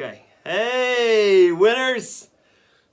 Okay. Hey, winners!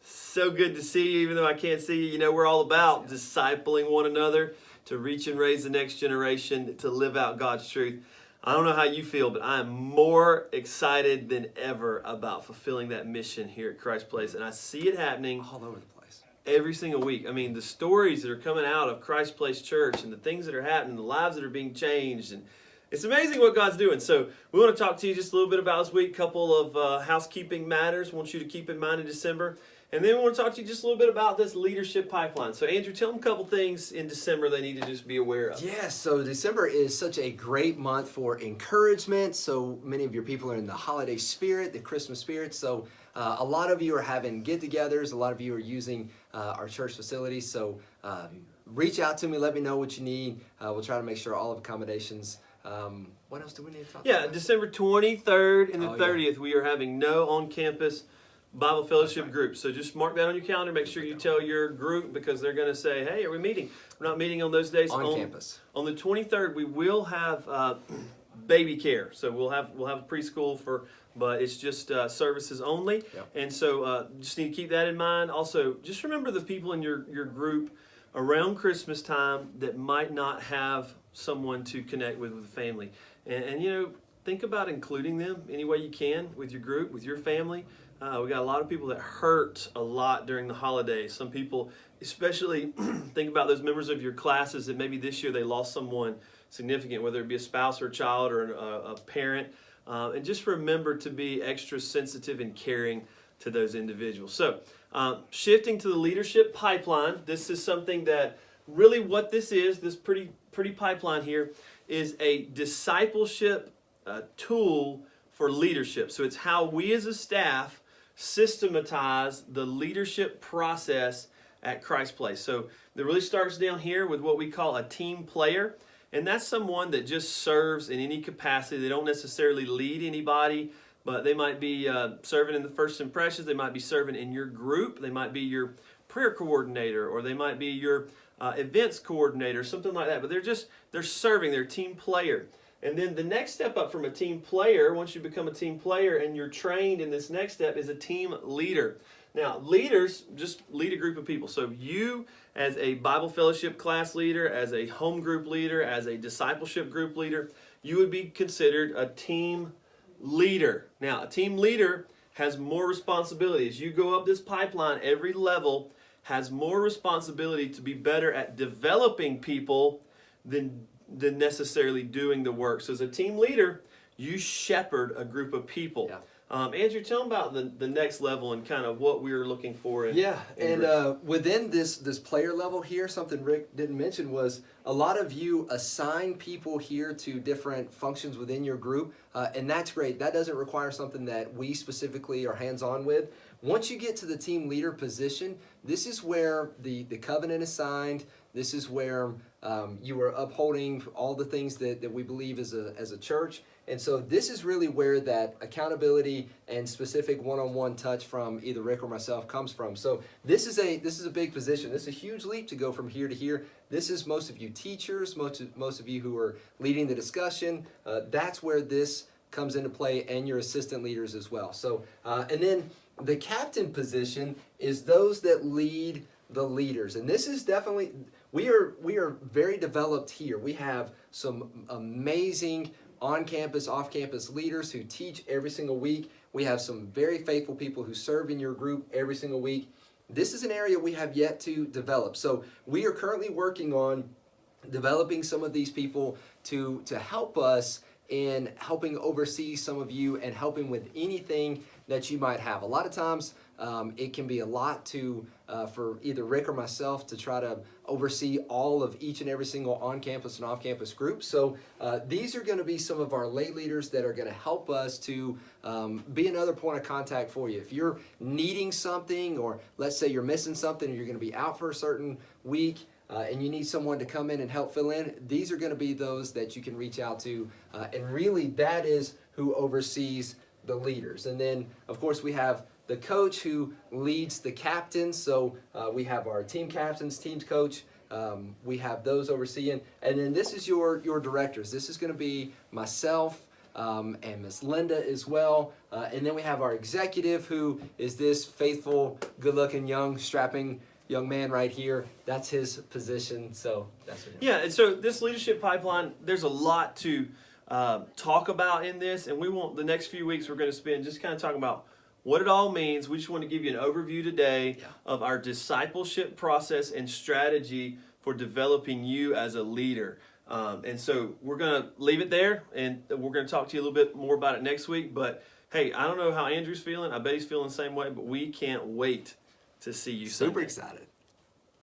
So good to see you, even though I can't see you. You know, we're all about discipling one another to reach and raise the next generation to live out God's truth. I don't know how you feel, but I am more excited than ever about fulfilling that mission here at Christ Place. And I see it happening all over the place every single week. I mean, the stories that are coming out of Christ Place Church and the things that are happening, the lives that are being changed, and it's amazing what God's doing. So we want to talk to you just a little bit about this week, a couple of housekeeping matters I want you to keep in mind in December. And then we want to talk to you just a little bit about this leadership pipeline. So Andrew, tell them a couple things in December they need to just be aware of. Yeah, so December is such a great month for encouragement. So many of your people are in the holiday spirit, the Christmas spirit. So a lot of you are having get-togethers. A lot of you are using our church facilities. So reach out to me. Let me know what you need. We'll try to make sure all of accommodations. What else do we need to talk about? Yeah, December 23rd and the 30th, we are having no on-campus Bible fellowship groups. So just mark that on your calendar. Make sure you tell your group because they're going to say, hey, are we meeting? We're not meeting on those days. On campus. On the 23rd, we will have baby care. So we'll have a preschool but it's just services only. Yep. And so just need to keep that in mind. Also, just remember the people in your group around Christmas time that might not have someone to connect with the family. And you know, think about including them any way you can with your group, with your family. We got a lot of people that hurt a lot during the holidays. Some people, especially think about those members of your classes that maybe this year they lost someone significant, whether it be a spouse or a child or a parent. And just remember to be extra sensitive and caring to those individuals. So shifting to the leadership pipeline, this is something that really what this is, this pretty pipeline here, is a discipleship tool for leadership. So it's how we as a staff systematize the leadership process at Christ Place. So it really starts down here with what we call a team player. And that's someone that just serves in any capacity. They don't necessarily lead anybody, but they might be serving in the first impressions. They might be serving in your group. They might be your prayer coordinator, or they might be your events coordinator, something like that. But they're serving, they're a team player. And then the next step up from a team player, once you become a team player and you're trained in this next step, is a team leader. Now, leaders just lead a group of people. So you, as a Bible fellowship class leader, as a home group leader, as a discipleship group leader, you would be considered a team leader. Now, a team leader has more responsibility. As you go up this pipeline, every level has more responsibility to be better at developing people than necessarily doing the work. So as a team leader, you shepherd a group of people. Yeah. Andrew, tell them about the next level and kind of what we're looking for. Within this player level here, something Rick didn't mention was a lot of you assign people here to different functions within your group, and that's great. That doesn't require something that we specifically are hands-on with. Once you get to the team leader position, this is where the covenant is signed. This is where you are upholding all the things that we believe as a church. And so this is really where that accountability and specific one-on-one touch from either Rick or myself comes from. So this is a big position. This is a huge leap to go from here to here. This is most of you teachers, most of you who are leading the discussion. That's where this comes into play, and your assistant leaders as well. So and then the captain position is those that lead the leaders. And this is definitely, we are very developed here. We have some amazing on-campus, off-campus leaders who teach every single week. We have some very faithful people who serve in your group every single week. This is an area we have yet to develop. So we are currently working on developing some of these people to help us in helping oversee some of you and helping with anything that you might have. A lot of times it can be a lot for either Rick or myself to try to oversee all of each and every single on-campus and off-campus group. So these are going to be some of our lay leaders that are going to help us to be another point of contact for you. If you're needing something, or let's say you're missing something and you're going to be out for a certain week, and you need someone to come in and help fill in, these are going to be those that you can reach out to. And really, that is who oversees the leaders. And then, of course, we have the coach who leads the captains. So we have our team captains, teams coach. We have those overseeing. And then this is your directors. This is going to be myself, and Miss Linda as well. And then we have our executive, who is this faithful, good-looking, young, strapping young man right here. That's his position. So that's what. Yeah, and so this leadership pipeline, there's a lot to talk about in this, and we want the next few weeks we're going to spend just kind of talking about what it all means. We just want to give you an overview today of our discipleship process and strategy for developing you as a leader. And so we're going to leave it there, and we're going to talk to you a little bit more about it next week. But hey, I don't know how Andrew's feeling. I bet he's feeling the same way, but we can't wait to see you Super Sunday. excited.